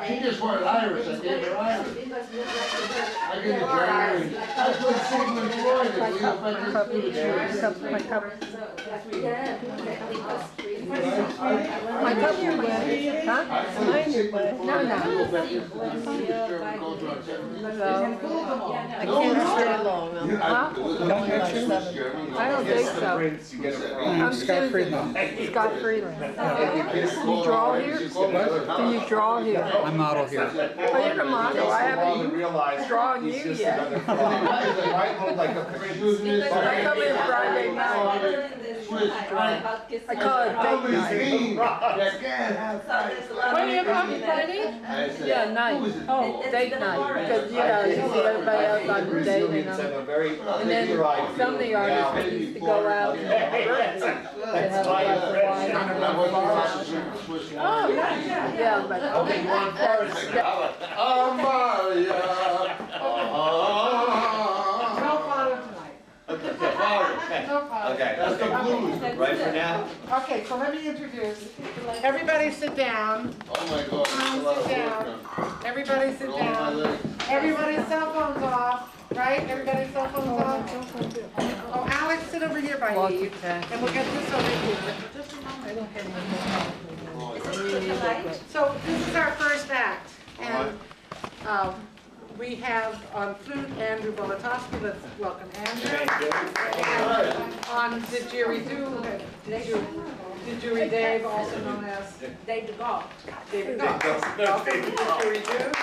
She just wanted Iris, I gave her Iris. I gave her Jerry. That's what Sigmund Freud is. My cup. My cup you wet. Huh? Mine is wet. No. Hello. I can't stay long. Huh? I don't think so. I'm Scott Friedland. Scott Friedland. You draw here? Do you draw here? I model here. Oh, you're a model. I haven't drawn you yet. I come in Friday night. I call it date night. When do you come Friday? Yeah, night. Oh, date night. Because, you know, you see everybody else on dating them. And then some of the artists used to go out and have a glass of wine and a oh, nice. Yeah, but Okay, that's the blues. Right for now? Okay, so let me introduce. Everybody sit down. Oh my God. Sit down. Everybody sit down. Everybody's cell phones off, right? Everybody's cell phones off. Oh, Alex, sit over here by Eve, and we'll get this over here. Just a moment. So this is our first act, and we have on flute Andrew Bolotowsky. Let's welcome Andrew. And on didgeridoo, Dave, also known as David Galt. David Galt. Welcome to didgeridoo.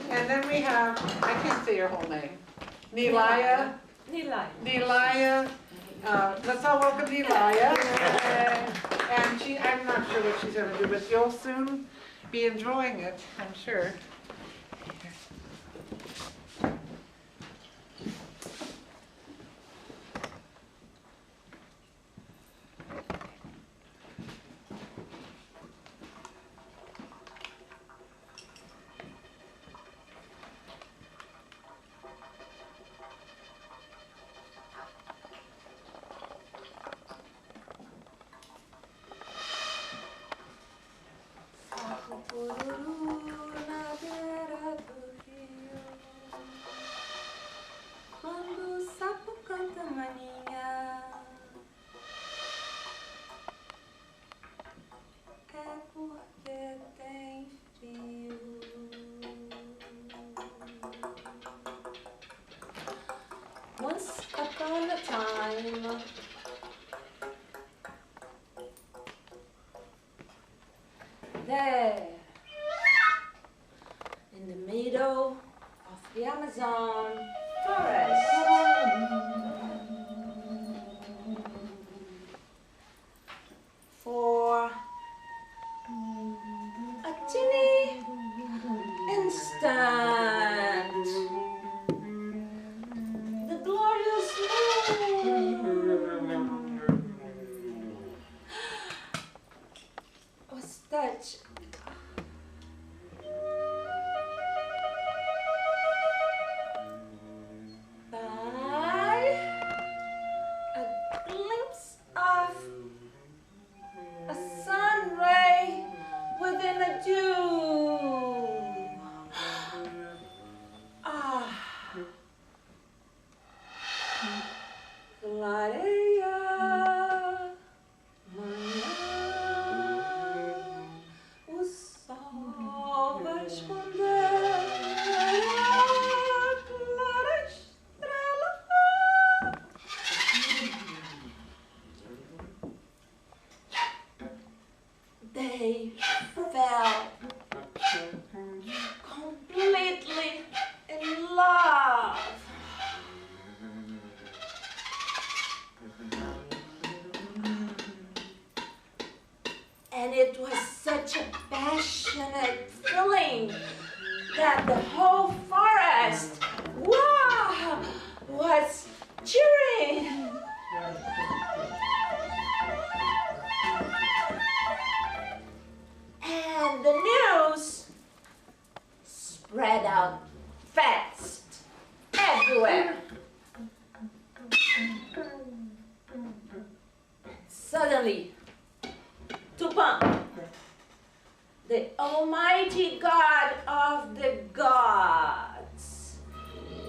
And then we have, I can't say your whole name, Nylaia. Nylaia. Let's all welcome Nylaia. And I'm not sure what she's going to do, but you'll soon be enjoying it, I'm sure. Once upon a time, there, in the middle of the Amazon forest, for a teeny instant, the glorious moon was touched by a glimpse of a sun ray within a dew. Ah, Nylaia, manhã, o sol vai esconder a clara estrela. They fell completely in love. And it was such a passionate feeling that the whole forest, wow, was cheering. And the news spread out fast everywhere. Suddenly, Tupam, the almighty God of the gods,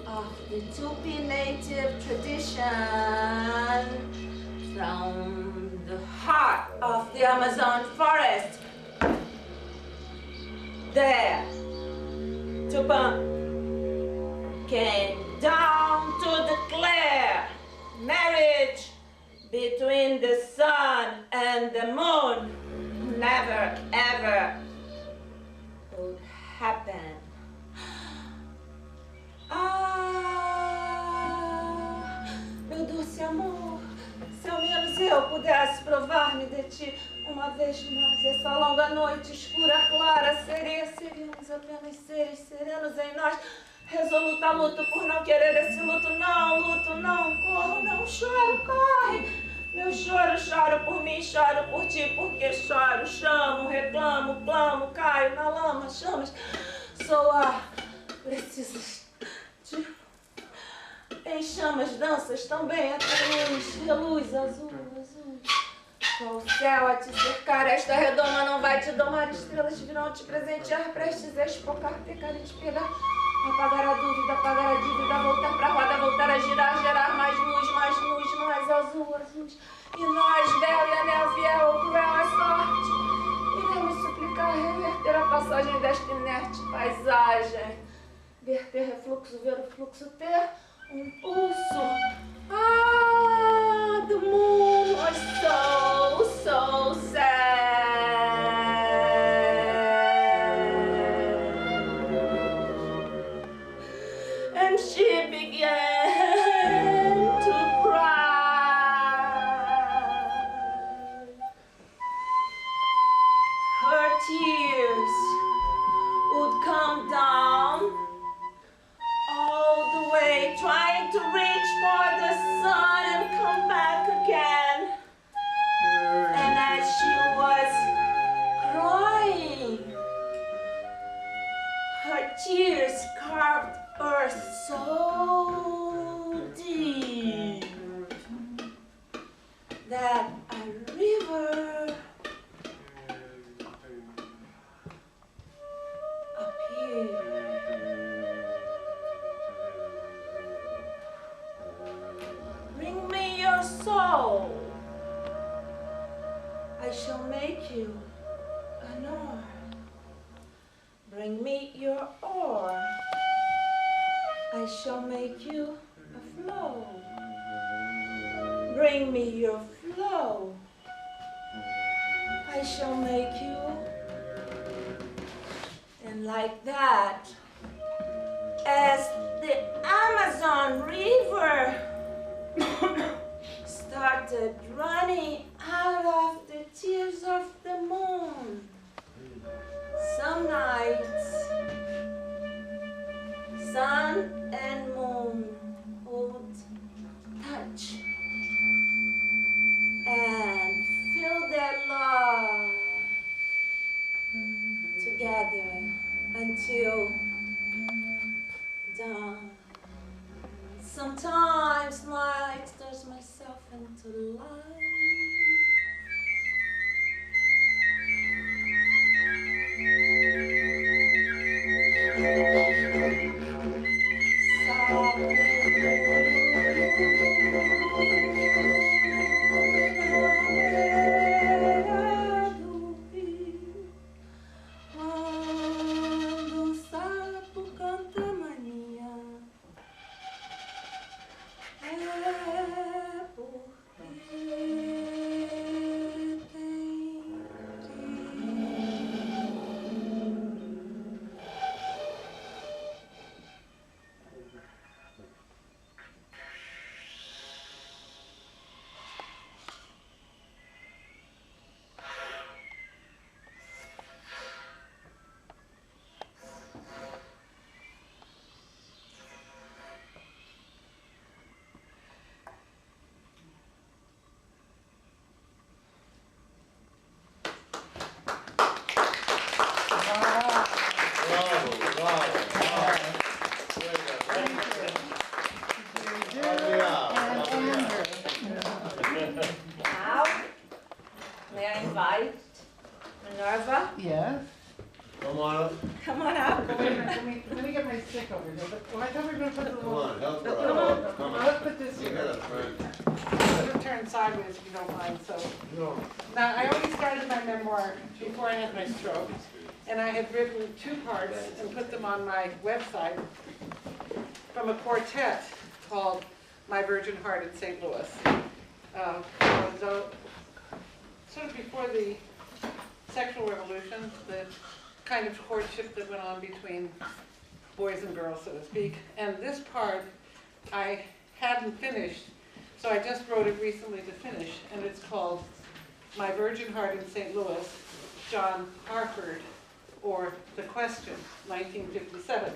of the Tupi native tradition, from the heart of the Amazon forest. There, Tupa came down to declare marriage between the sun and the moon never ever would happen. Ah, meu doce amor, se ao menos eu pudesse provar-me de ti uma vez mais, essa longa noite escura, clara, seríamos apenas seres serenos em nós. Resoluta luto por não querer esse luto não, corro, não choro, corre. Meu choro por mim, choro por ti, porque choro, chamo, reclamo, clamo, caio na lama, chamas, sou a precisas de... Em chamas, danças, também até reluz azul. Com o céu a te cercar, esta redoma não vai te domar, estrelas virão te presentear, prestes a espocar, pecar e te pegar. Apagar a dúvida, apagar a dívida, voltar pra roda, voltar a girar, gerar mais luz, mais azul, azuis. E nós, véu e anel fiel, cruel a sorte, iremos suplicar reverter a passagem desta inerte paisagem. Verter refluxo, ver o fluxo, ter um pulso. Ah, the moon was so sad. And she began to cry. Her tears would come down all the way, trying to reach for the sun and come back again. And as she was crying, her tears carved earth so deep that a river appeared. Bring me your soul. I shall make you an oar. Bring me your oar. I shall make you a flow. Bring me your flow. I shall make you. And like that, as the Amazon River started running out of the tears of the moon, some nights, sun and moon would touch and feel their love together until dawn. Sometimes light stirs myself into life. Now, may I invite Minerva? Yes. Come on up. Come on up. Wait a minute, let me get my stick over here. But, I thought we were going to put the Come little... on, help her Come out. on, Come on. let's put this You here. got a friend. I'm going to turn sideways if you don't mind. So now I only started my memoir before I had my stroke, and I had written 2 parts and put them on my website from a quartet called My Virgin Heart in St. Louis. So, sort of before the sexual revolution, the kind of courtship that went on between boys and girls, so to speak. And this part I hadn't finished, so I just wrote it recently to finish, and it's called My Virgin Heart in St. Louis, John Hartford, or The Question, 1957.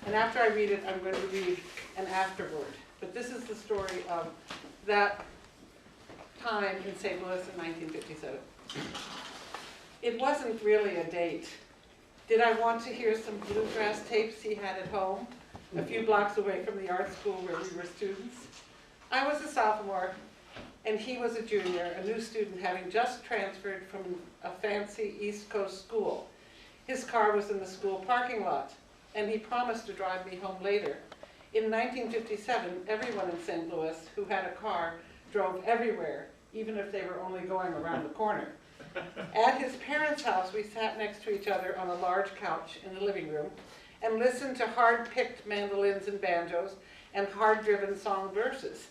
And after I read it, I'm going to read an afterword. But this is the story of that time in St. Louis in 1957. It wasn't really a date. Did I want to hear some bluegrass tapes he had at home, a few blocks away from the art school where we were students? I was a sophomore, and he was a junior, a new student having just transferred from a fancy East Coast school. His car was in the school parking lot, and he promised to drive me home later. In 1957, everyone in St. Louis who had a car drove everywhere, even if they were only going around the corner. At his parents' house, we sat next to each other on a large couch in the living room and listened to hard-picked mandolins and banjos and hard-driven song verses.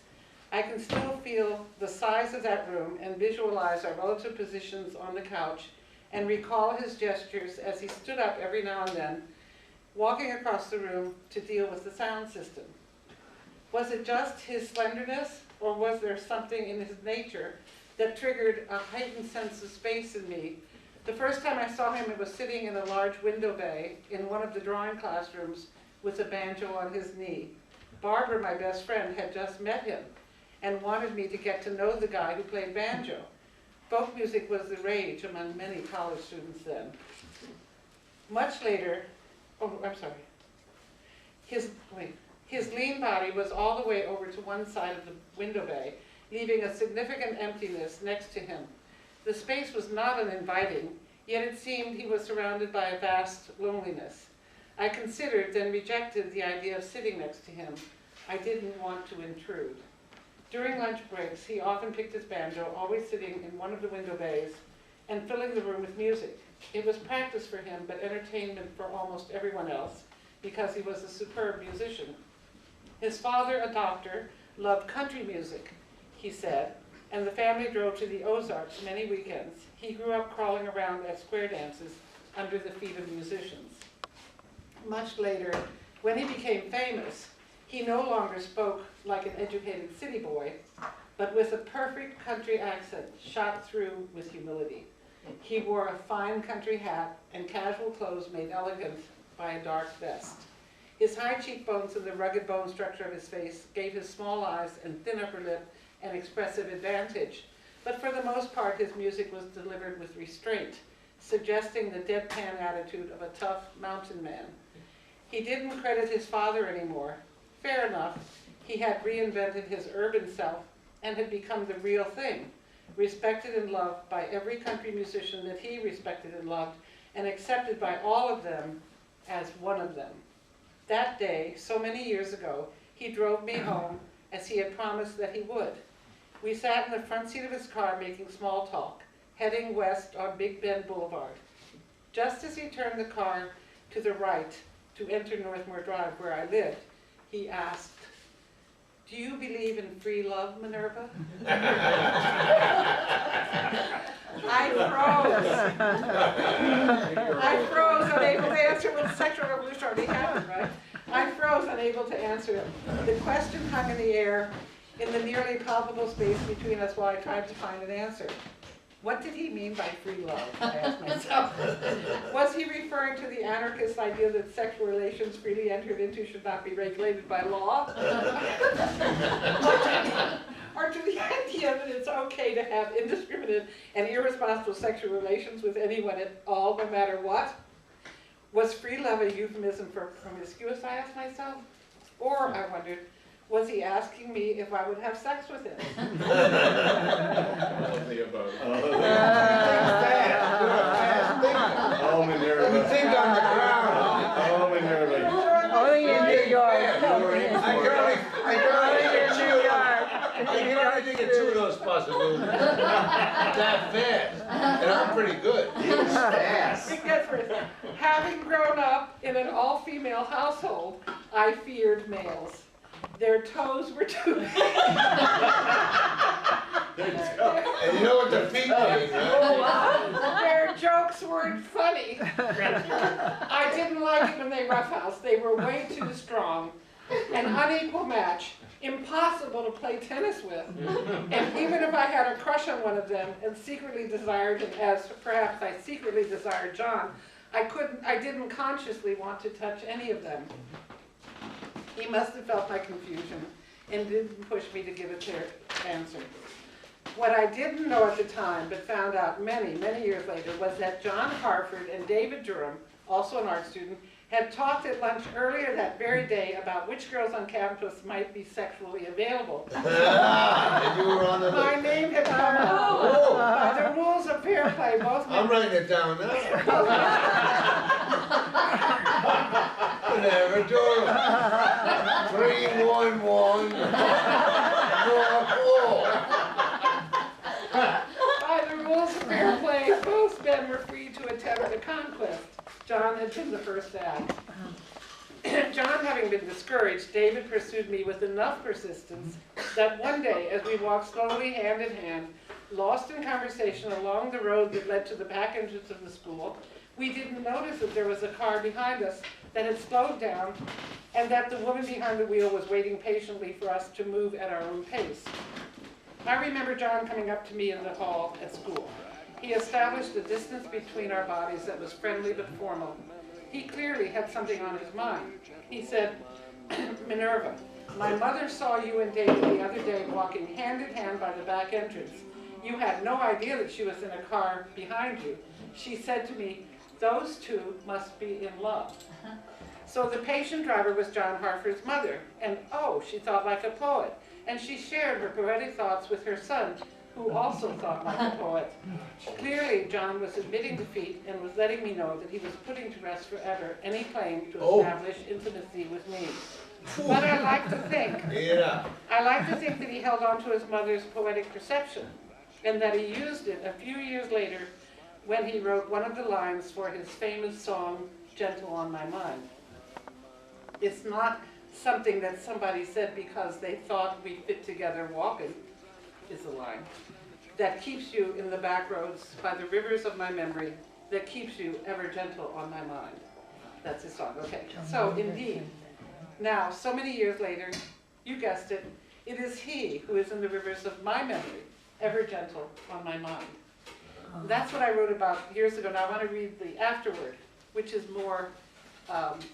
I can still feel the size of that room and visualize our relative positions on the couch and recall his gestures as he stood up every now and then, walking across the room to deal with the sound system. Was it just his slenderness, or was there something in his nature that triggered a heightened sense of space in me? The first time I saw him, it was sitting in a large window bay in one of the drawing classrooms with a banjo on his knee. Barbara, my best friend, had just met him and wanted me to get to know the guy who played banjo. Folk music was the rage among many college students then. Much later, his lean body was all the way over to one side of the window bay, leaving a significant emptiness next to him. The space was not uninviting, yet it seemed he was surrounded by a vast loneliness. I considered, then rejected the idea of sitting next to him. I didn't want to intrude. During lunch breaks, he often picked his banjo, always sitting in one of the window bays and filling the room with music. It was practice for him, but entertainment for almost everyone else, because he was a superb musician. His father, a doctor, loved country music, he said, and the family drove to the Ozarks many weekends. He grew up crawling around at square dances under the feet of musicians. Much later, when he became famous, he no longer spoke like an educated city boy, but with a perfect country accent shot through with humility. He wore a fine country hat and casual clothes made elegant by a dark vest. His high cheekbones and the rugged bone structure of his face gave his small eyes and thin upper lip an expressive advantage, but for the most part his music was delivered with restraint, suggesting the deadpan attitude of a tough mountain man. He didn't credit his father anymore. Fair enough, he had reinvented his urban self and had become the real thing, respected and loved by every country musician that he respected and loved, and accepted by all of them as one of them. That day, so many years ago, he drove me home as he had promised that he would. We sat in the front seat of his car making small talk, heading west on Big Bend Boulevard. Just as he turned the car to the right to enter Northmore Drive, where I lived, he asked, "Do you believe in free love, Minerva?" I froze, unable to answer when the sexual revolution already happened, right? I froze, unable to answer him. The question hung in the air in the nearly palpable space between us while I tried to find an answer. What did he mean by free love? I asked myself. Was he referring to the anarchist idea that sexual relations freely entered into should not be regulated by law? Or to the idea that it's okay to have indiscriminate and irresponsible sexual relations with anyone at all, no matter what? Was free love a euphemism for promiscuous, I asked myself? Or, I wondered, was he asking me if I would have sex with him? Oh, Minerva. You think Having grown up in an all-female household, I feared males. Their toes were too big. And you know what the feet mean, right? Their jokes weren't funny. I didn't like it when they roughhoused. They were way too strong. An unequal match. Impossible to play tennis with. And even if I had a crush on one of them and secretly desired him, as perhaps I secretly desired John, I didn't consciously want to touch any of them. He must have felt my confusion and didn't push me to give a clear answer. What I didn't know at the time, but found out many, many years later, was that John Hartford and David Durham, also an art student, had talked at lunch earlier that very day about which girls on campus might be sexually available. And you were on the My list. name had come up. By the rules of fair play, both men. I'm writing it down now. Whatever, Durham. 311. By the rules of fair play, both men were free to attempt the conquest. John had been the first to act. John having been discouraged, David pursued me with enough persistence that one day, as we walked slowly hand in hand, lost in conversation along the road that led to the back entrance of the school, we didn't notice that there was a car behind us that had slowed down and that the woman behind the wheel was waiting patiently for us to move at our own pace. I remember John coming up to me in the hall at school. He established a distance between our bodies that was friendly but formal. He clearly had something on his mind. He said, Minerva, my mother saw you and David the other day walking hand in hand by the back entrance. You had no idea that she was in a car behind you. She said to me, those two must be in love. So the patient driver was John Hartford's mother, and oh, she thought like a poet. And she shared her poetic thoughts with her son, who also thought like a poet. Clearly, John was admitting defeat and was letting me know that he was putting to rest forever any claim to establish intimacy with me. But I like to think that he held on to his mother's poetic perception, and that he used it a few years later when he wrote one of the lines for his famous song, Gentle on My Mind. It's not something that somebody said because they thought we fit together walking, is the line, that keeps you in the back roads by the rivers of my memory, that keeps you ever gentle on my mind. That's his song, okay. So indeed, now, so many years later, you guessed it, it is he who is in the rivers of my memory, ever gentle on my mind. That's what I wrote about years ago. Now I want to read the afterword, which is more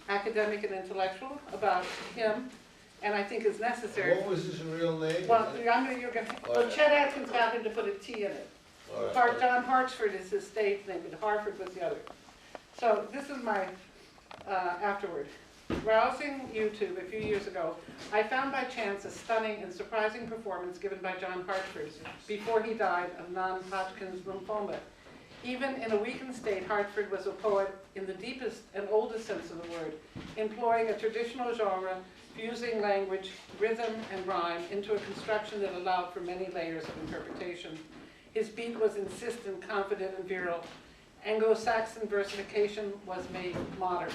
academic and intellectual about him, and I think is necessary. What was his real name? Well, Chet Atkins got him to put a T in it. John Hartford is his stage name, but Hartford was the other. So this is my afterward. Browsing YouTube a few years ago, I found by chance a stunning and surprising performance given by John Hartford before he died of non-Hodgkin's lymphoma. Even in a weakened state, Hartford was a poet in the deepest and oldest sense of the word, employing a traditional genre, fusing language, rhythm, and rhyme into a construction that allowed for many layers of interpretation. His beat was insistent, confident, and virile. Anglo-Saxon versification was made modern.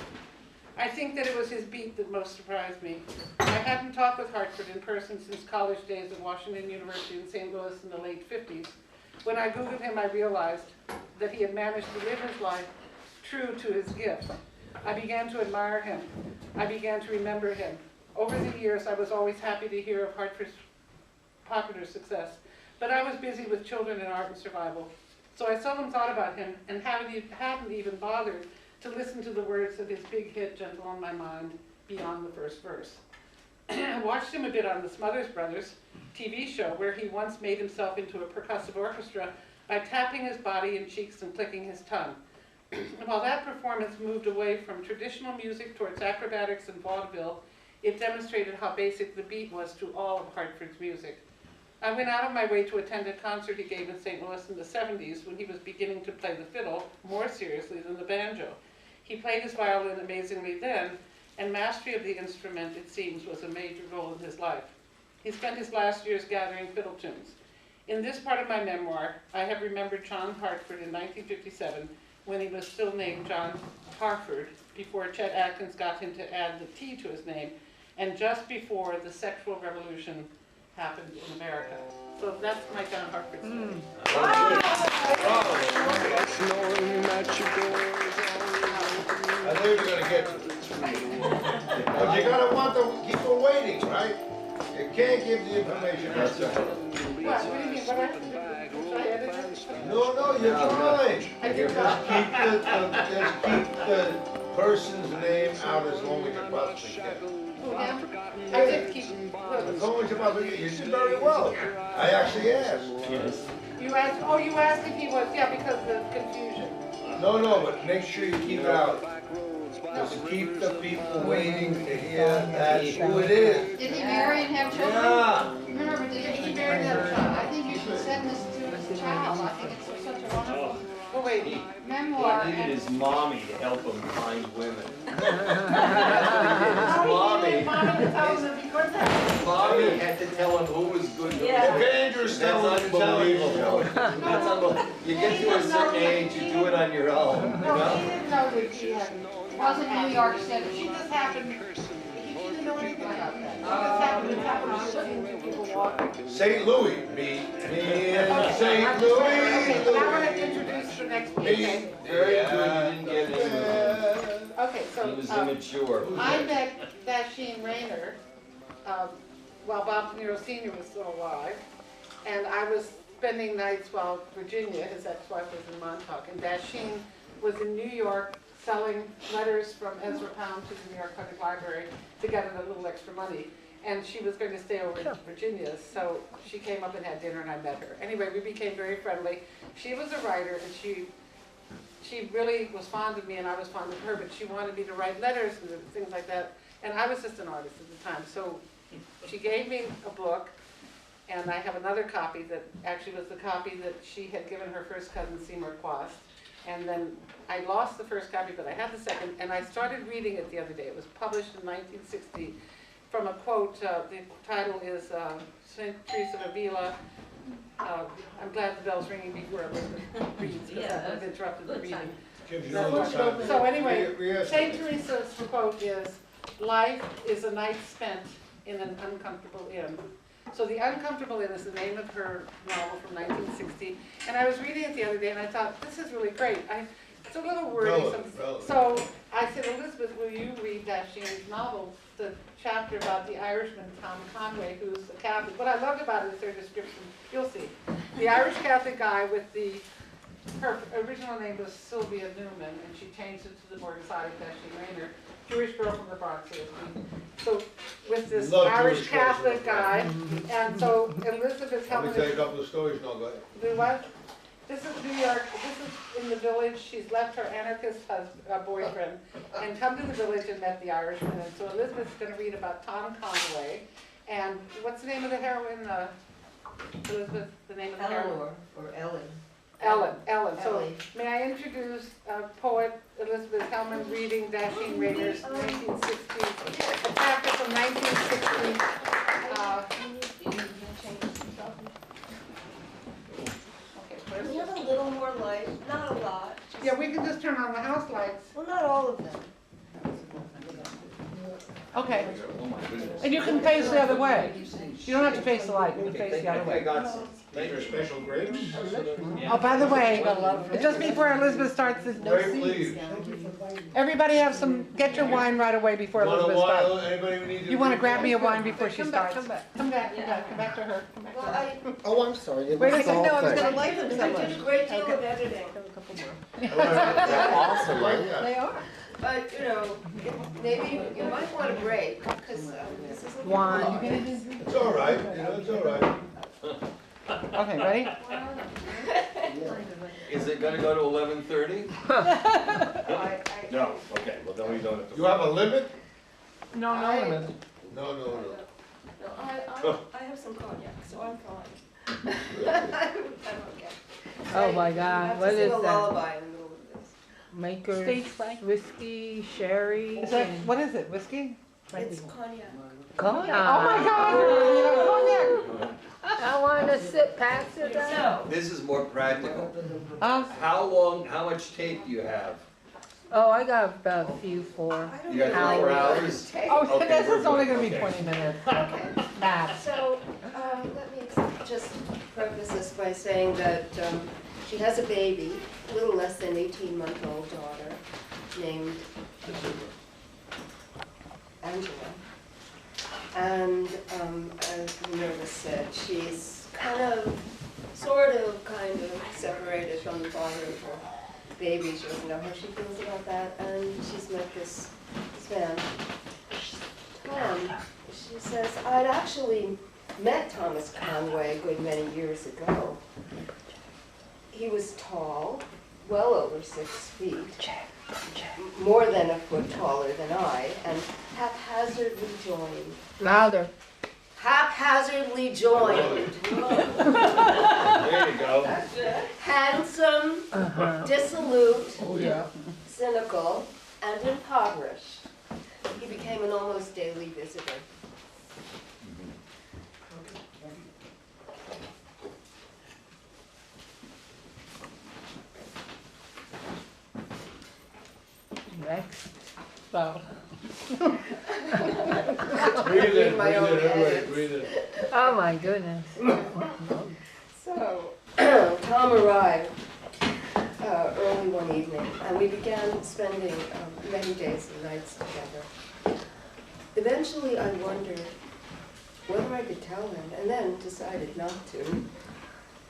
I think that it was his beat that most surprised me. I hadn't talked with Hartford in person since college days at Washington University in St. Louis in the late 50s. When I Googled him, I realized that he had managed to live his life true to his gift. I began to admire him. I began to remember him. Over the years, I was always happy to hear of Hartford's popular success, but I was busy with children and art and survival. So I seldom thought about him and hadn't even bothered to listen to the words of his big hit, Gentle on My Mind, beyond the first verse. I watched him a bit on the Smothers Brothers TV show, where he once made himself into a percussive orchestra by tapping his body and cheeks and clicking his tongue. While that performance moved away from traditional music towards acrobatics and vaudeville, it demonstrated how basic the beat was to all of Hartford's music. I went out of my way to attend a concert he gave in St. Louis in the 70s when he was beginning to play the fiddle more seriously than the banjo. He played his violin amazingly then, and mastery of the instrument, it seems, was a major goal in his life. He spent his last years gathering fiddle tunes. In this part of my memoir, I have remembered John Hartford in 1957 when he was still named John Hartford, before Chet Atkins got him to add the T to his name, and just before the sexual revolution happened in America. So that's my John Hartford story. I knew you were gonna get to it. But you gotta want to keep them waiting, right? You can't give the information out there. What do you mean? Should I edit it? No, you're fine. I did Just keep the person's name out as long as you possibly can. Oh, yeah? I did keep. As long as you possibly can. You did very well. I actually asked. Yes. You asked if he was, yeah, because of the confusion. No, but make sure you keep it out. Just keep the people waiting to hear that's who it is. Did he marry and have children? Yeah. Remember, did he marry and have a child? I think you should send this to his child. I think it's such a wonderful Oh, wait. memoir. He needed and- his mommy to help him find women. Mommy had to tell him who was good. Yeah. Dangerous That's unbelievable. stuff. That's unbelievable. You get to a certain age, you do it on your own, you No, know? he didn't know that she had. Wasn't New York City. She just happened, he didn't know anything about that. She just happened to see people walking. St. Louis, me in St. Okay, now I'm gonna Louis. introduce the next one, Me. okay? Very good, you didn't get any. Okay, so, He was immature. I met Dachine Rainer, while Bob De Niro Sr. was still alive, and I was spending nights while Virginia, his ex-wife, was in Montauk, and Dachine was in New York selling letters from Ezra Pound to the New York Public Library to get a little extra money. And she was going to stay over in Virginia, so she came up and had dinner and I met her. Anyway, we became very friendly. She was a writer and she really was fond of me and I was fond of her, but she wanted me to write letters and things like that. And I was just an artist at the time, so she gave me a book, and I have another copy that actually was the copy that she had given her first cousin Seymour Quast. And then I lost the first copy, but I had the second, and I started reading it the other day. It was published in 1960 from a quote. The title is St. Teresa of Avila. I'm glad the bell's ringing before everyone reads, because I would have interrupted the reading. Gives you a little time. So anyway, Yes. St. Teresa's quote is, "Life is a night spent in an uncomfortable inn." So The Uncomfortable Inn is the name of her novel from 1960. And I was reading it the other day and I thought, this is really great. It's a little wordy. Relevant. So I said, Elizabeth, will you read Dachine's novel, the chapter about the Irishman, Tom Conway, who's a Catholic. What I loved about it is their description. You'll see. The Irish Catholic guy with her original name was Silvia Newman, and she changed it to the more exotic Dachine Rainer, Jewish girl from the Bronx. So with this Love Irish Jewish girls from the Catholic guy, and so Elizabeth Let me Hellman. tell you a couple of stories, no, go ahead. The what? This is New York, this is in the village. She's left her anarchist boyfriend and come to the village and met the Irishman. And so Elizabeth's going to read about Tom Conway. And what's the name of the heroine? Elizabeth, the name of the heroine? Eleanor, or Ellen. Ellen. So Ellie. may I introduce poet Elizabeth Hellman reading Dachine Rainer's 1960, a chapter from 1960. We have a little more light, not a lot. Yeah, we can just turn on the house lights. Well, not all of them. Okay. And you can face the other way. You don't have to face the light, you can face the other way. These are special grapes? Oh, by the way, just before Elizabeth starts, Grape leaves. everybody have some, get your wine right away before Want a Elizabeth starts. wine? Anybody we need to? You want to grab me a wine before she Come back, starts? come back. Come back to her. Come back to Well, her. I I'm sorry. Wait a second, no, I was I gonna like them so much. I did a great deal of editing. They're awesome, right? They are. But, you know, maybe you might want a break, because this is a Wine. It's all right, it's all right. Okay, ready? Is it gonna go to 11:30? No, okay, well then we don't have to. You have a limit? No, no limit. No. No, I have some cognac, so I'm fine. I'm okay. Oh my I God, have what to is sing a that? lullaby in the middle of this. Makers, Stage play. whiskey, sherry. Is that, what is it, whiskey? It's cognac. Cognac. Oh my God, you have cognac. I want to sit past it down. This is more practical. Huh? How much tape do you have? Oh, I got about a few for. You got 4 hours? Oh, Okay, this we're is only good. gonna be Okay. 20 minutes. Okay. Max. So, let me just preface this by saying that she has a baby, a little less than 18-month-old daughter named Angela. And as Minerva said, she's kind of separated from the father of her baby. She doesn't know how she feels about that. And she's met this man, Tom. She says, I'd actually met Thomas Conway a good many years ago. He was tall, well over 6 feet, more than a foot taller than I, and haphazardly joined. Louder. Haphazardly joined. There you go. Handsome, Uh-huh. dissolute, Oh, yeah. cynical, and impoverished. He became an almost daily visitor. Next. So, Breathe in, My own everybody, edits. breathe in. Oh, my goodness. So, Tom arrived early one evening, and we began spending many days and nights together. Eventually, I wondered whether I could tell him, and then decided not to,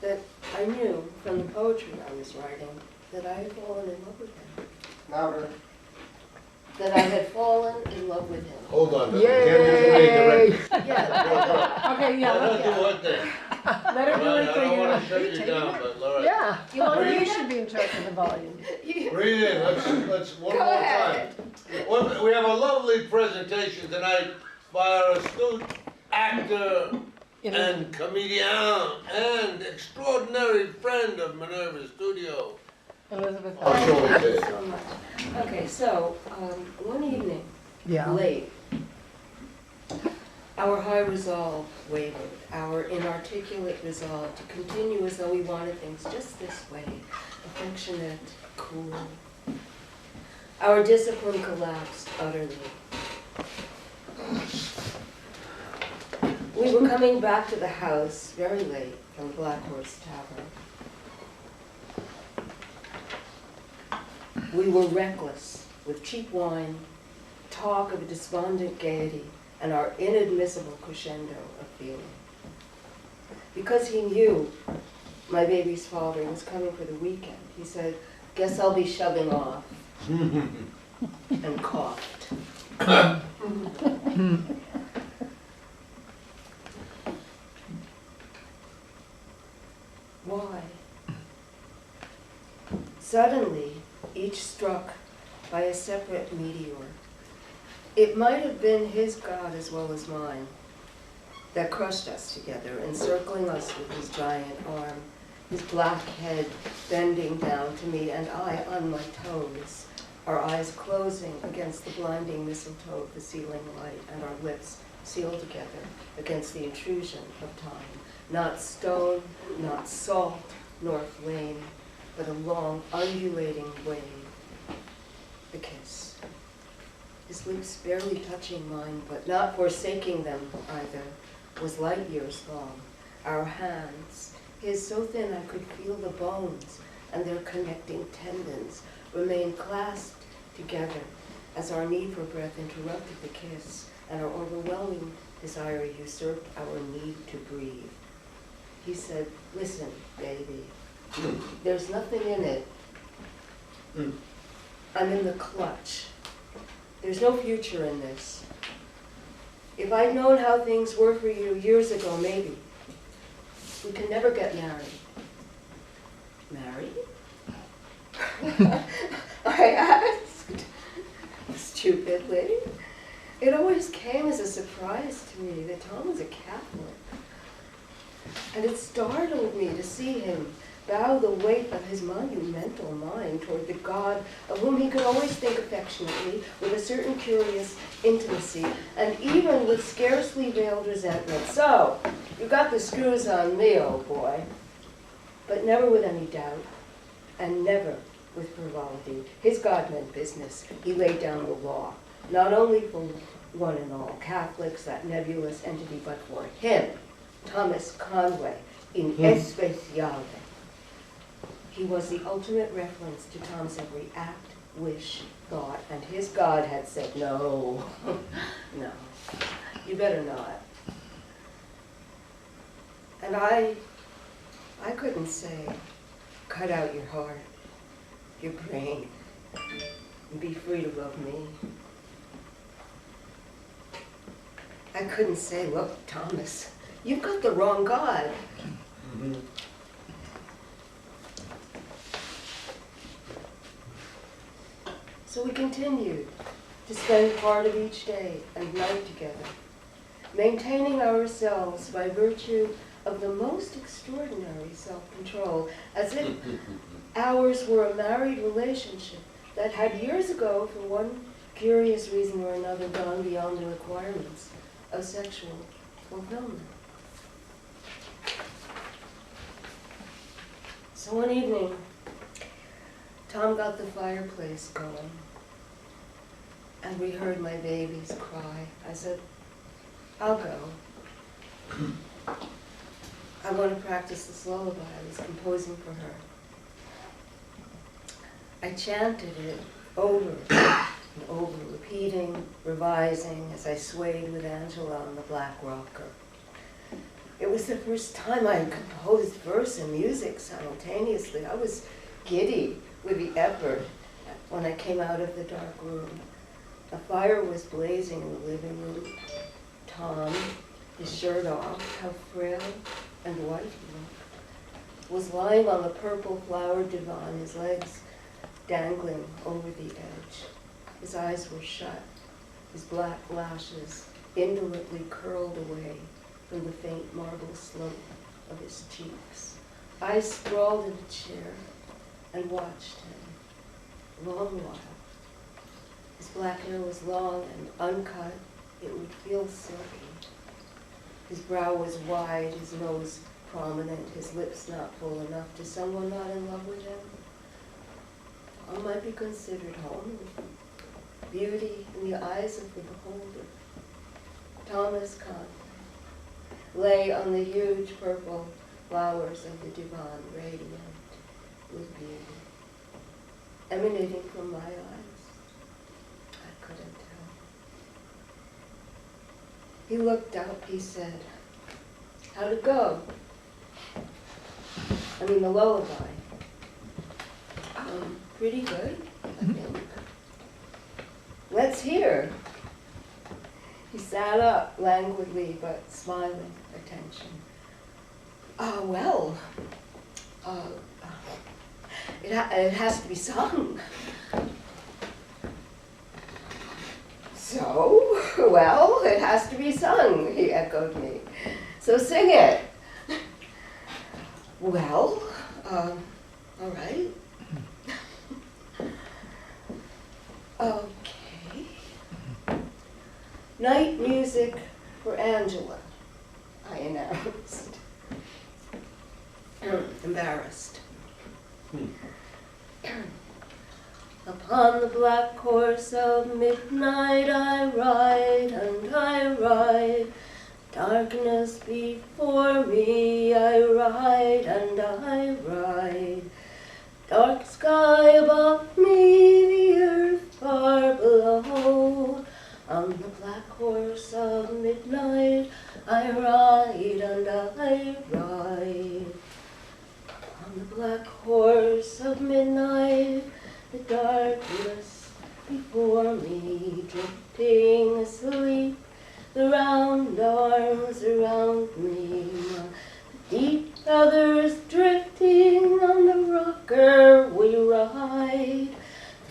that I knew from the poetry I was writing that I had fallen in love with him. Louder. That I had fallen in love with him. Hold on, can't just read the record. Yeah. okay, yeah, Let her do let, her thing. let her do I her don't thing. wanna shut you down, but Laura, Yeah. You want to You read should it? be in charge of the volume. breathe in, let's, one Go more ahead. time. Well, we have a lovely presentation tonight by our astute actor and comedian and extraordinary friend of Minerva Studio. Elizabeth. I'll show Thank it you there. so much. Okay, so, one evening, Yeah. late, our high resolve wavered, our inarticulate resolve to continue as though we wanted things just this way, affectionate, cool. Our discipline collapsed utterly. We were coming back to the house very late from Black Horse Tavern. We were reckless with cheap wine, talk of a despondent gaiety, and our inadmissible crescendo of feeling. Because he knew my baby's father was coming for the weekend, he said, "Guess I'll be shoving off," and coughed. Why? Suddenly, each struck by a separate meteor. It might have been his God as well as mine that crushed us together, encircling us with his giant arm, his black head bending down to me, and I on my toes, our eyes closing against the blinding mistletoe of the ceiling light, and our lips sealed together against the intrusion of time. Not stone, not salt, nor flame, but a long, undulating wave. The kiss. His lips barely touching mine, but not forsaking them either, was light years long. Our hands, his so thin I could feel the bones and their connecting tendons, remained clasped together as our need for breath interrupted the kiss and our overwhelming desire usurped our need to breathe. He said, "Listen, baby, there's nothing in it. I'm in the clutch. There's no future in this. If I'd known how things were for you years ago, maybe. We can never get married." Married? I asked, stupidly. It always came as a surprise to me that Tom was a Catholic. And it startled me to see him bow the weight of his monumental mind toward the God of whom he could always think affectionately, with a certain curious intimacy, and even with scarcely veiled resentment. "So, You got the screws on me, old boy, but never with any doubt, and never with frivolity. His God meant business. He laid down the law, not only for one and all Catholics, that nebulous entity, but for him, Thomas Conway, in especiale. He was the ultimate reference to Tom's every act, wish, thought, and his God had said, no, no, you better not. And I couldn't say, cut out your heart, your brain, and be free to love me. I couldn't say, look, Thomas, you've got the wrong God. Mm-hmm. So we continued to spend part of each day and night together, maintaining ourselves by virtue of the most extraordinary self-control, as if ours were a married relationship that had years ago, for one curious reason or another, gone beyond the requirements of sexual fulfillment. So one evening, Tom got the fireplace going, and we heard my babies cry. I said, I'll go. I want to practice this lullaby I was composing for her. I chanted it over and over, repeating, revising as I swayed with Angela on the black rocker. It was the first time I had composed verse and music simultaneously. I was giddy with the effort when I came out of the dark room. A fire was blazing in the living room. Tom, his shirt off, how frail and white he looked, was lying on the purple flowered divan, his legs dangling over the edge. His eyes were shut, his black lashes indolently curled away from the faint marble slope of his cheeks. I sprawled in a chair and watched him a long while. His black hair was long and uncut. It would feel silky. His brow was wide, his nose prominent, his lips not full enough. To someone not in love with him, Tom might be considered homely. Beauty in the eyes of the beholder. Thomas Conway lay on the huge purple flowers of the divan, radiant with beauty, emanating from my eyes. I couldn't tell. He looked up, he said, how'd it go? I mean, the lullaby. Pretty good, I think. Let's hear. He sat up languidly, but smiling attention. Well, it has to be sung. So, well, it has to be sung, he echoed me. So sing it. Well, all right. Okay. Night music for Angela, I announced. Embarrassed. Upon the black horse of midnight I ride, and I ride. Darkness before me I ride, and I ride. Dark sky above me, the earth far below. On the black horse of midnight I ride, and I ride. On the black horse of midnight, the darkness before me, drifting asleep, the round arms around me, the deep feathers drifting on the rocker we ride,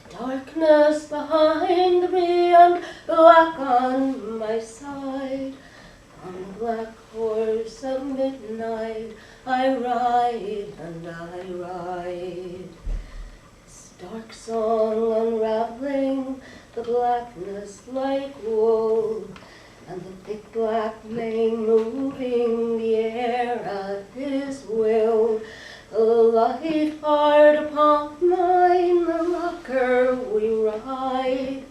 the darkness behind me and black on my side. On the black horse of midnight I ride, and I ride. Dark song unraveling the blackness like wool, and the thick black mane moving the air at his will. The light hard upon mine, the rocker we ride.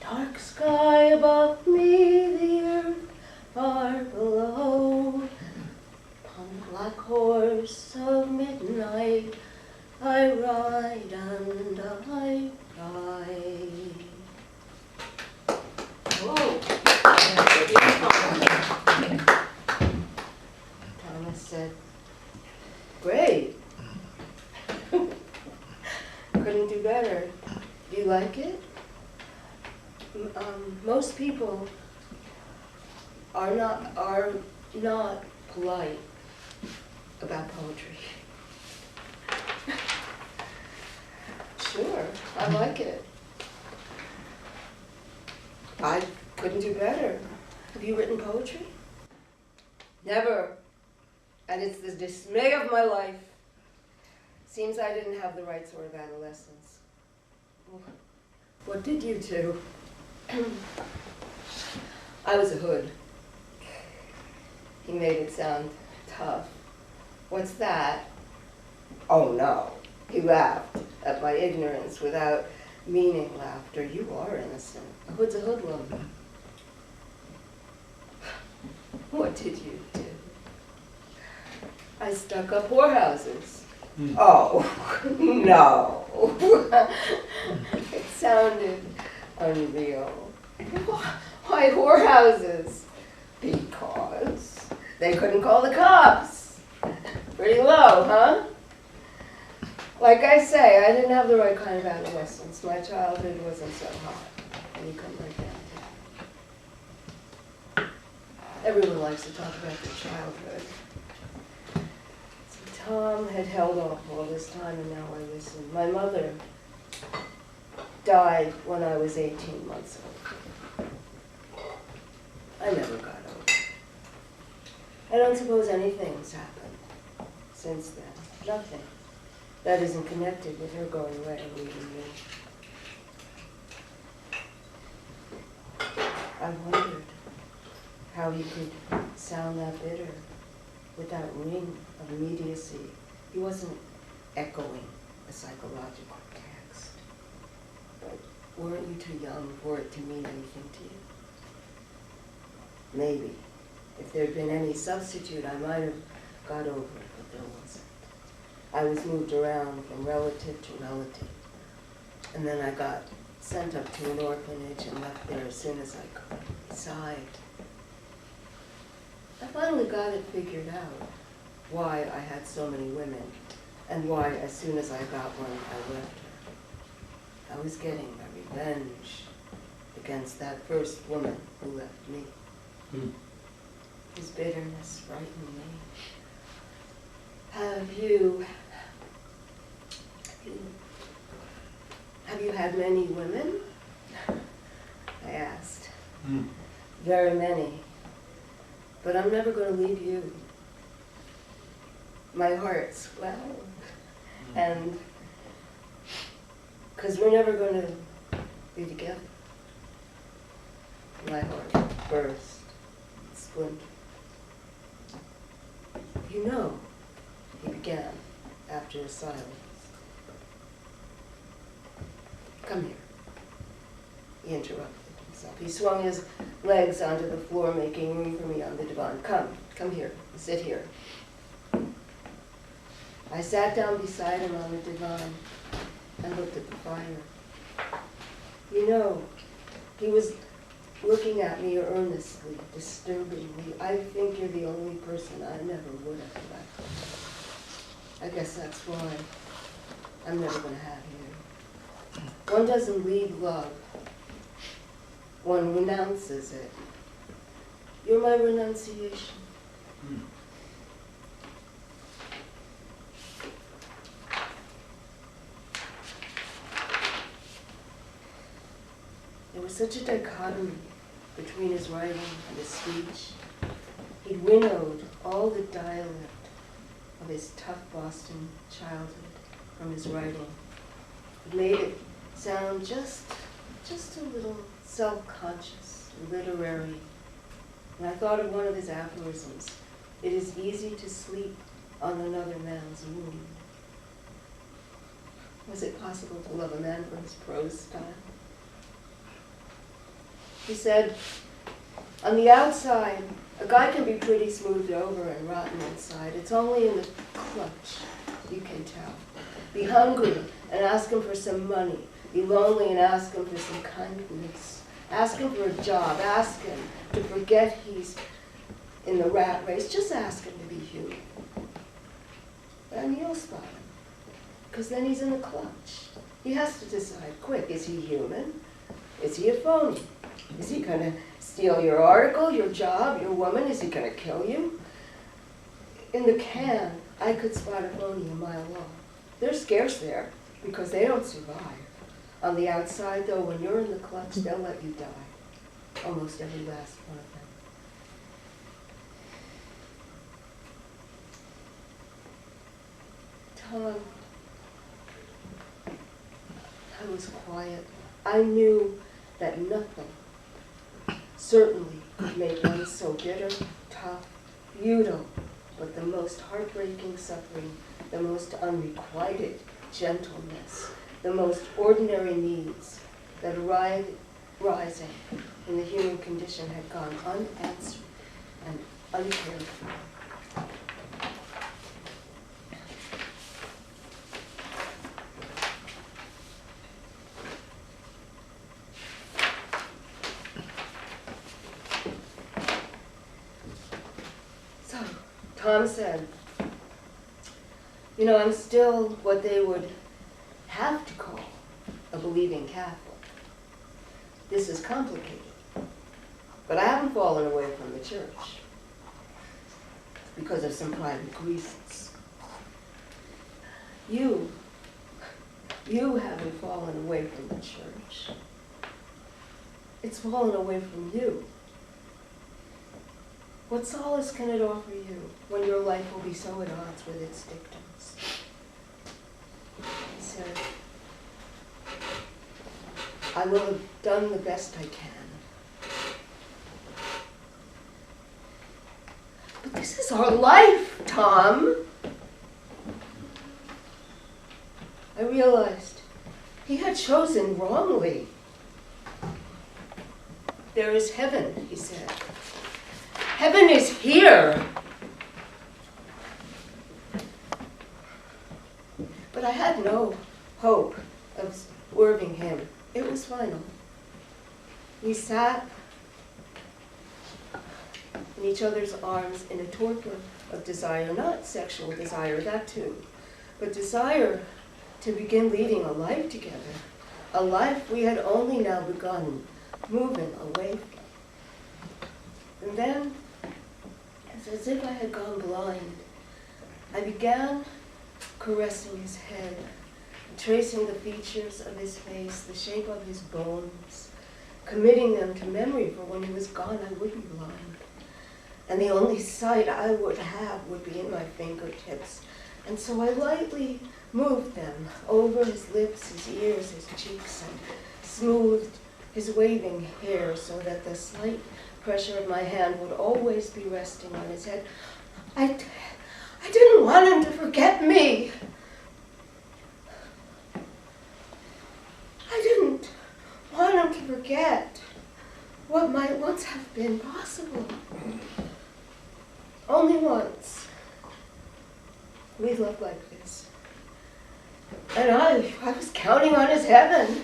Dark sky above me, the earth far below. Upon the black horse of midnight, I ride and I ride. Whoa. Thomas said, great. Couldn't do better. Do you like it? Most people are not polite about poetry. Sure, I like it. I couldn't do better. Have you written poetry? Never. And it's the dismay of my life. Seems I didn't have the right sort of adolescence. What did you do? I was a hood. He made it sound tough. What's that? Oh no. He laughed at my ignorance without meaning laughter. You are innocent. A hood's a hoodlum. What did you do? I stuck up whorehouses. Oh, no. It sounded unreal. Why whorehouses? Because they couldn't call the cops. Pretty low, huh? Like I say, I didn't have the right kind of adolescence. My childhood wasn't so hot. And you come right down to it. Everyone likes to talk about their childhood. So Tom had held off all this time, and now I listen. My mother died when I was 18 months old. I never got over it. I don't suppose anything's happened since then. Nothing. That isn't connected with her going away and leaving me. I wondered how he could sound that bitter with that ring of immediacy. He wasn't echoing a psychological text. But weren't you too young for it to mean anything to you? Maybe. If there'd been any substitute, I might have got over it, but there wasn't. I was moved around from relative to relative. And then I got sent up to an orphanage and left there as soon as I could. He sighed. I finally got it figured out, why I had so many women, and why as soon as I got one, I left her. I was getting my revenge against that first woman who left me. His bitterness frightened me. Have you had many women? I asked. Very many. But I'm never going to leave you. My heart swelled. And because we're never going to be together. My heart burst, splintered. You know, he began after a silence. Come here. He interrupted himself. He swung his legs onto the floor, making room for me on the divan. Come here, sit here. I sat down beside him on the divan and looked at the fire. You know, he was looking at me earnestly, disturbingly. I think you're the only person I never would have left. I guess that's why I'm never going to have you. One doesn't leave love. One renounces it. You're my renunciation. There was such a dichotomy between his writing and his speech. He'd winnowed all the dialect of his tough Boston childhood from his writing. It made it sound just a little self-conscious, literary, And I thought of one of his aphorisms. It is easy to sleep on another man's wound. Was it possible to love a man for his prose style? He said, on the outside, a guy can be pretty smoothed over and rotten inside. It's only in the clutch you can tell. Be hungry and ask him for some money. Be lonely and ask him for some kindness. Ask him for a job. Ask him to forget he's in the rat race. Just ask him to be human. And you'll spot him. Because then he's in the clutch. He has to decide quick. Is he human? Is he a phony? Is he going to steal your article, your job, your woman? Is he going to kill you? In the can, I could spot a phony a mile long. They're scarce there because they don't survive. On the outside, though, when you're in the clutch, they'll let you die. Almost every last one of them. Tom, I was quiet. I knew that nothing certainly could make one so bitter, tough, futile, but the most heartbreaking suffering, the most unrequited gentleness, the most ordinary needs that rising in the human condition had gone unanswered and uncared for. So, Tom said, you know, I'm still what they would have to call a believing Catholic. This is complicated, but I haven't fallen away from the church because of some private reasons. You haven't fallen away from the church. It's fallen away from you. What solace can it offer you when your life will be so at odds with its dictums? He said, I will have done the best I can. But this is our life, Tom. I realized he had chosen wrongly. There is heaven, he said. Heaven is here. But I had no hope of swerving him. It was final. We sat in each other's arms in a torpor of desire, not sexual desire, that too, but desire to begin leading a life together, a life we had only now begun moving away from. And then, as if I had gone blind, I began caressing his head, tracing the features of his face, the shape of his bones, committing them to memory, for when he was gone I would be blind. And the only sight I would have would be in my fingertips. And so I lightly moved them over his lips, his ears, his cheeks, and smoothed his waving hair so that the slight pressure of my hand would always be resting on his head. I didn't want him to forget me. I didn't want him to forget what might once have been possible. Only once we loved like this. And I was counting on his heaven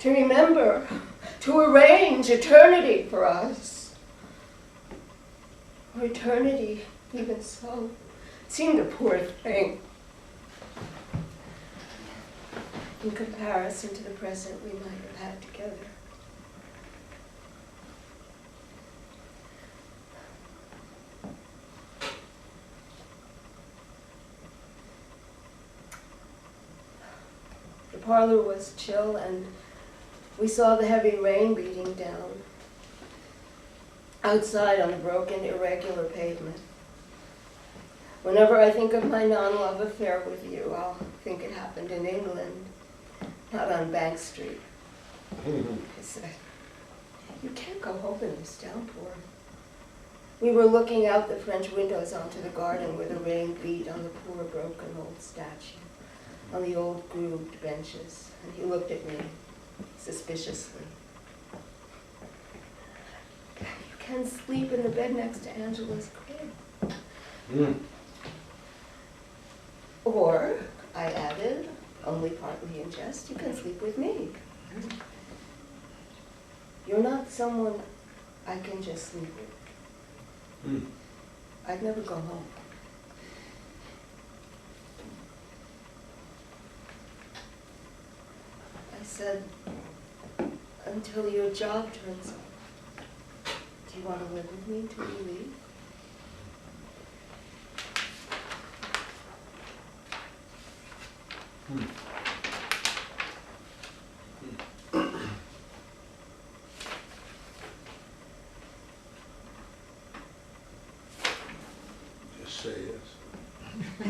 to remember, to arrange eternity for us. Or eternity, even so, seemed a poor thing in comparison to the present we might have had together. The parlor was chill, and we saw the heavy rain beating down outside on the broken, irregular pavement. Whenever I think of my non-love affair with you, I'll think it happened in England, not on Bank Street. I said, you can't go home in this downpour. We were looking out the French windows onto the garden where the rain beat on the poor broken old statue, on the old grooved benches, and he looked at me suspiciously. You can sleep in the bed next to Angela's crib. Or, I added, only partly in jest, you can sleep with me. You're not someone I can just sleep with. I'd never go home. I said, until your job turns up, do you want to live with me till you leave? Just say yes.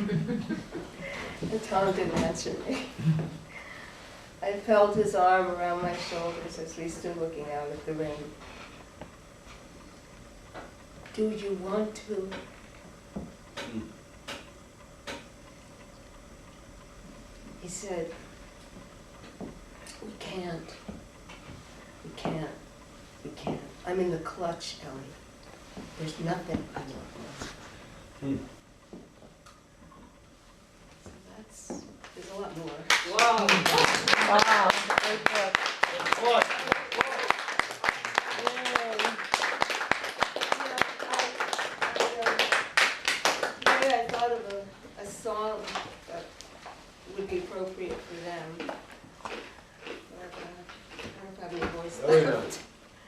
And Tom didn't answer me. I felt his arm around my shoulders as we stood looking out at the rain. Do you want to? He said, we can't. We can't. We can't. I'm in the clutch, Ellie. There's nothing I want more. So there's a lot more. Wow. Wow, great book. I thought of a song that would be appropriate for them. But, I don't have any voice left.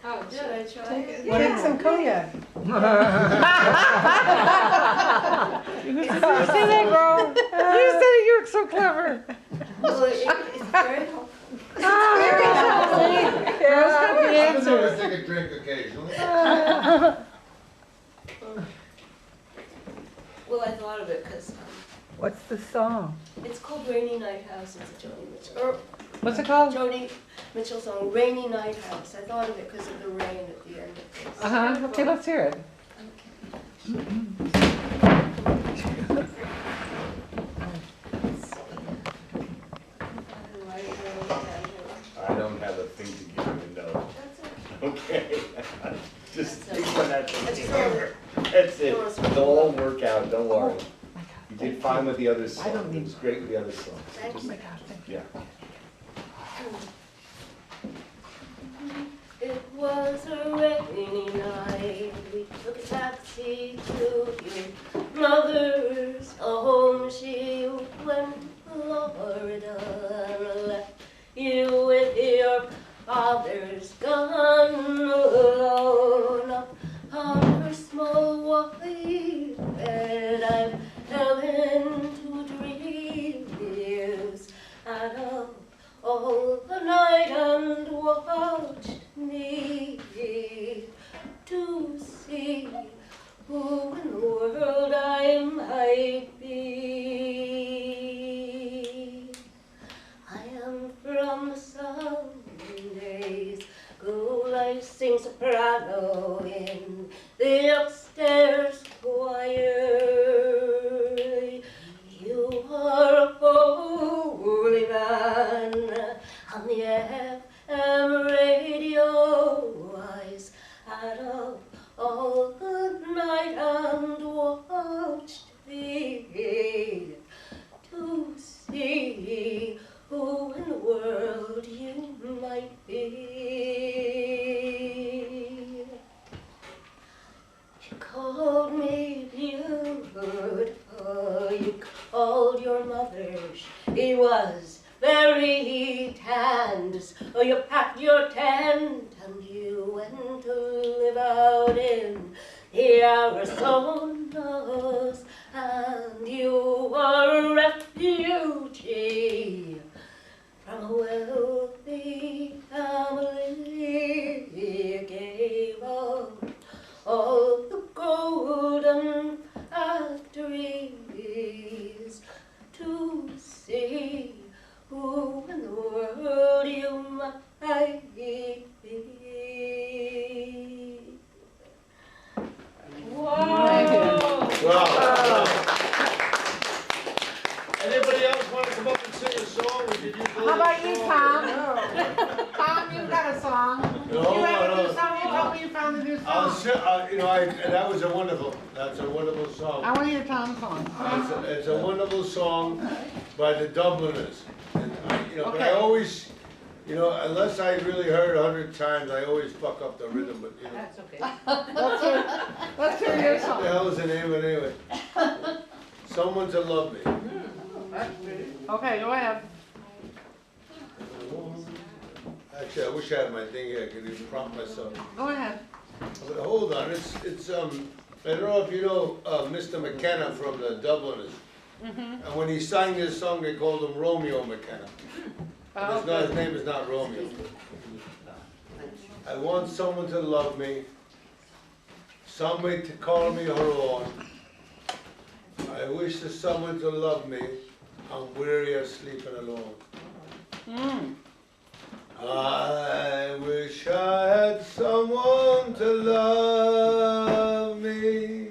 Oh, Should I try it? Take some cognac. You said it, bro. You said it, you were so clever. Well, it's very helpful. I can always take a drink occasionally. Well, I thought of it because What's the song? it's called Rainy Night House. It's a Joni Mitchell. What's it called? Joni Mitchell song, Rainy Night House. I thought of it because of the rain at the end of this. Uh-huh. Okay, let's hear it. I don't have a thing to give you, no. Okay. Just take one that thing here. That's it. It'll all work out, don't worry. You did fine with the other song. It was great with the other song. Thank you. Yeah. It was a rainy night. We took a taxi to your mother's home. She went to Florida and left you with your father's gun alone up on her small white bed. I fell into dreams out of all the night and watched me to see who in the world I might be. I am from the Sundays, go I sing soprano in the upstairs choir. You are a holy man on the FM radio. I sat up all the night and watched thee to see who in the world you might be. You called me beautiful, you called your mother, she was very tanned, so you packed your tent and you went to live out in the Arizonas, and you were a refugee from a wealthy family. You gave up all the golden factories to see who in the world you might be. Tom to do I'll songs. that was that's a wonderful song. I want to hear Tom's song. It's a wonderful song by the Dubliners. And but I Okay. always, unless I really heard 100 times, I always fuck up the rhythm, but That's okay. Let's hear your what the song. hell is the name of it anyway? Someone to Love Me. Okay, go ahead. Actually, I wish I had my thing here, I could even prompt myself. Go ahead. But hold on, it's I don't know if you know Mr. McKenna from the Dubliners. And when he sang this song, they called him Romeo McKenna. His name is not Romeo. I want someone to love me, somebody to call me her own. I wish there's someone to love me. I'm weary of sleeping alone. I wish I had someone to love me,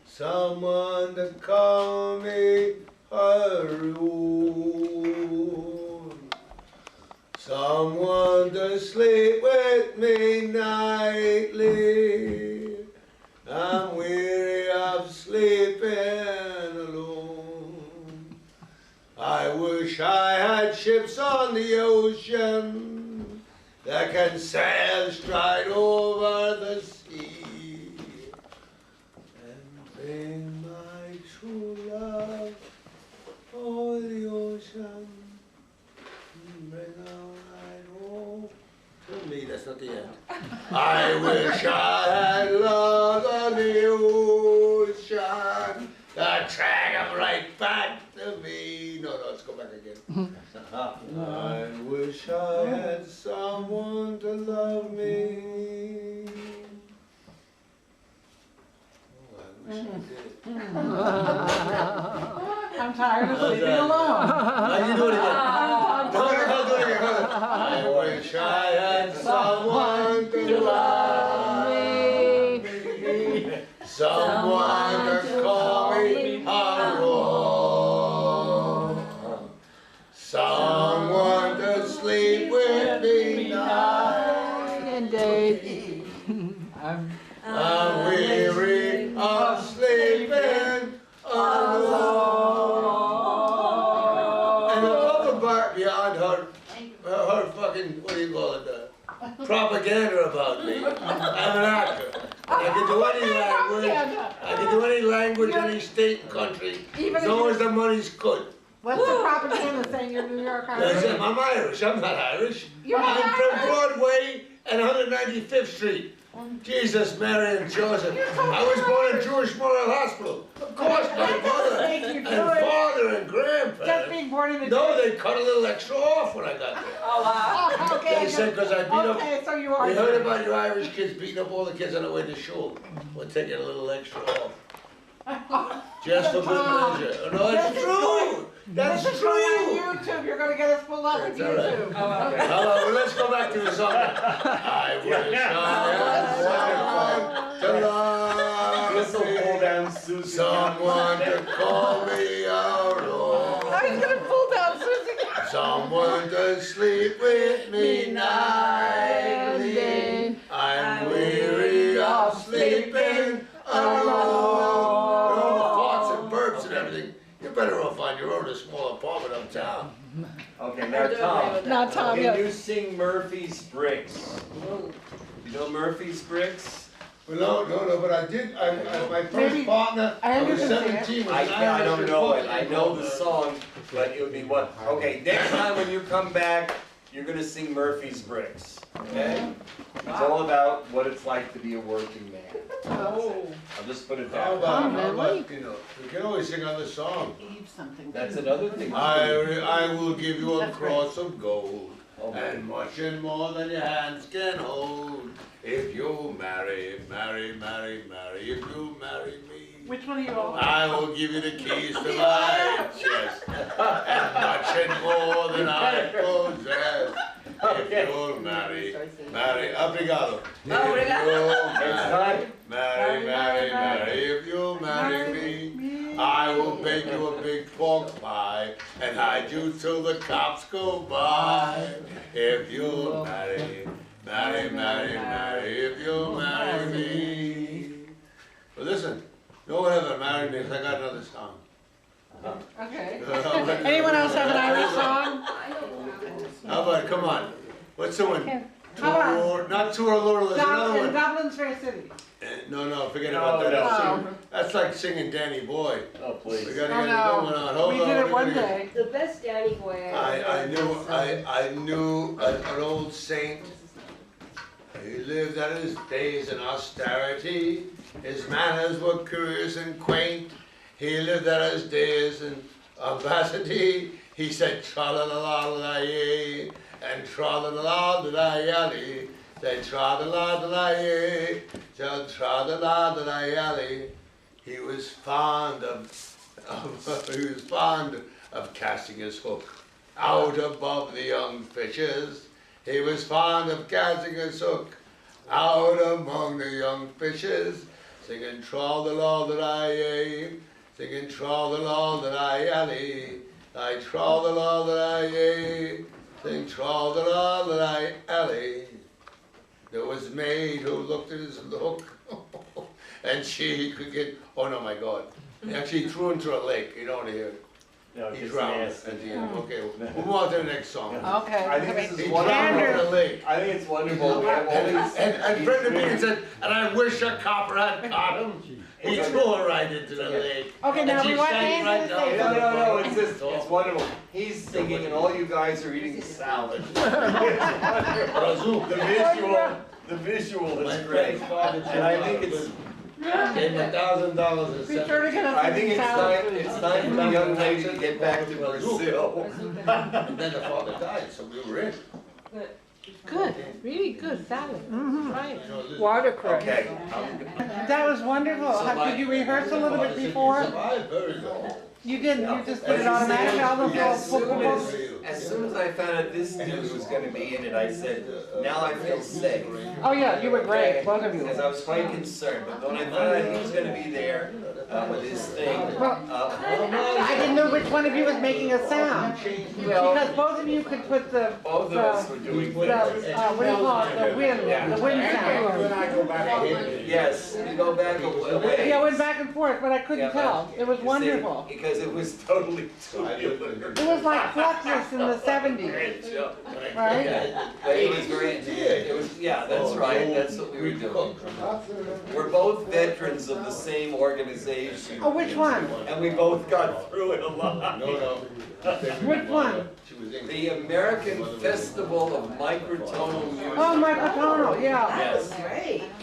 someone to call me her own, someone to sleep with me nightly. I'm weary of sleeping alone. I wish I had ships on the ocean that can sail straight over the sea and bring my true love over the ocean and bring her right home to me. That's not the end. I wish I had love on the ocean that drag him right back to me. No, let's go back again. I wish I had someone to love me. Oh, I wish I did. I'm tired of sleeping alone. Now you do it again. No, do it again. I wish I had someone to love me. Someone to call me her own. Someone to sleep with me night and day. I'm weary of sleeping alone. And the other part beyond her fucking, what do you call it, propaganda about me. I'm an actor. I can do any language. I can do any language, any state and country, as long as the money's good. What's the propaganda saying you're New York Irish? I'm Irish. I'm not Irish. You're not I'm from Irish. Broadway and 195th Street. Jesus, Mary, and Joseph. I was born in Jewish Memorial Hospital. Of course, my mother and father and Just grandparents. being born in the No, they cut a little extra off when I got there. Oh, wow. Oh, okay. They said because I beat up. Okay, so you are. We heard about your Irish kids beating up all the kids on the way to school. We're taking a little extra off. Just for good measure. No, it's true. That's This is true. going on YouTube. You're going to get us pulled up with That's all right. YouTube. Hello, well, let's go back to the song. I wish I had someone to love This'll pull me, down Susie. someone to call me our own, I was going to pull down Susie. someone to sleep with me nightly. I'm weary of sleeping alone. All the farts and burps and everything. You're better off on your own in a small apartment uptown. Okay, now Tom. Now, Tom, Can yes. you sing Murphy's Bricks? You know Murphy's Bricks? Well, no, but I did, my first Maybe- partner, I I was understand. 17, was I an Irish don't know it. I Republican know the partner. song, but it would be what? Okay, next time when you come back, you're gonna sing Murphy's Bricks. Okay? It's all about what it's like to be a working man. Oh. I'll just put it How down. about, really? we can always sing another song. Eat something. That's another thing. I will give you a That's great. cross of gold, Oh, and much and more than your hands can hold. If you marry, if you marry me. Which one are you all? I will give you the keys to my chest, and much and more than I possess. If you'll marry, obrigado. If you'll marry, if you'll marry me, I will bake you a big pork pie and hide you till the cops go by. If you'll marry, if you'll marry What's the one? How about Not Tour Lord, there's another in one. Dublin's Fair City? No, forget No, about that. no. That's like singing Danny Boy. Oh, please. We gotta Oh, get it no. going on. Hold We on. did it we one gotta get- day. The best Danny boy I knew an old saint. He lived out his days in austerity. His manners were curious and quaint. He lived out his days in audacity. He said tra-la-la-la-la-yay and tra-la-la-la-la-yally. Said tra-la-la-la-la-yay, said tra-la-la-la-la-yally. He was fond of casting his hook out above the young fishes. He was fond of casting his hook out among the young fishes, singing tra-la-la-la-la-yay, singing tra-la-la-la-la-yally, I tra-la-la-la-la-yay, sing tra-la-la-la-la-yally. There was a maid who looked at his hook, and she could get, oh no, my God. He actually threw into a lake, you don't want to hear it. No, He it's drowned nasty. at the end. Okay, we'll move on to the next song. Okay. I think this He is drowned in wonderful. the lake. I think it's wonderful. We have all these. And Brenda Beacon said, and I wish a copper had caught him. He threw her right into the lake. Okay, now And she we want sank Andy right to down. say No, it's just, it's wonderful. He's singing and all you guys are eating salad. It's wonderful. The visual is great. And I think it's, Gave him $1,000 and Be sure to get us I think it's salad. time for the young lady to get back to Brazil. And then the father died, so we were in. Good, really good salad. Right. Watercress. Okay. That was wonderful. Did you rehearse a little bit before? Survived very well. You didn't, you just did it automatically, all those little As soon as I found out this dude was gonna be in it, I said, now I feel safe. Oh yeah, you were great, both of you. Because I was quite concerned, but when I found out he was gonna be there with his thing, I didn't know which one of you was making a sound. Because both of you could put the, both of us were doing what do you call it, the wind sound. Yes, you go back a way. Yeah, I went back and forth, but I couldn't tell. It was wonderful. Because it was totally tubular. It was like Fluxus in the 70s, right? But it was very, it was, yeah, that's right, that's what we were doing. We're both veterans of the same organization. Oh, which one? And we both got through it a lot. Which one? The American Festival of Microtonal Music. Oh, Microtonal, yeah. Yes.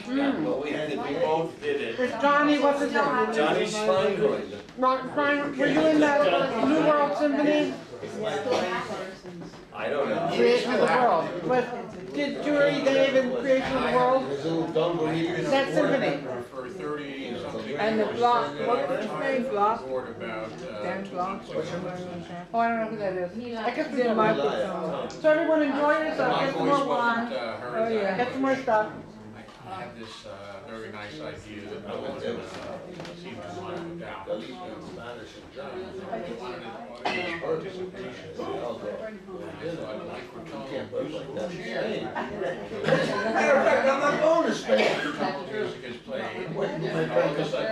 Yeah, well, we both did it. It's Johnny, what's his name? Johnny Schweingrund. Were you in that New World Symphony? I don't know. Creation of the World. Did Jury Dave in Creation of the World? That symphony. For 30 something. And the block, what was his name, block? Report about, Dan Block, whatever. Oh, I don't know who that is. I guess we Did did Microtonal. So everyone enjoy yourself, my get some voice more wine, wasn't Oh, heard. yeah. get some more stuff. I had this very nice idea that no one seemed to want to put down. Participation. Matter of fact, I'm not going to Spain. Music is played, and all of a sudden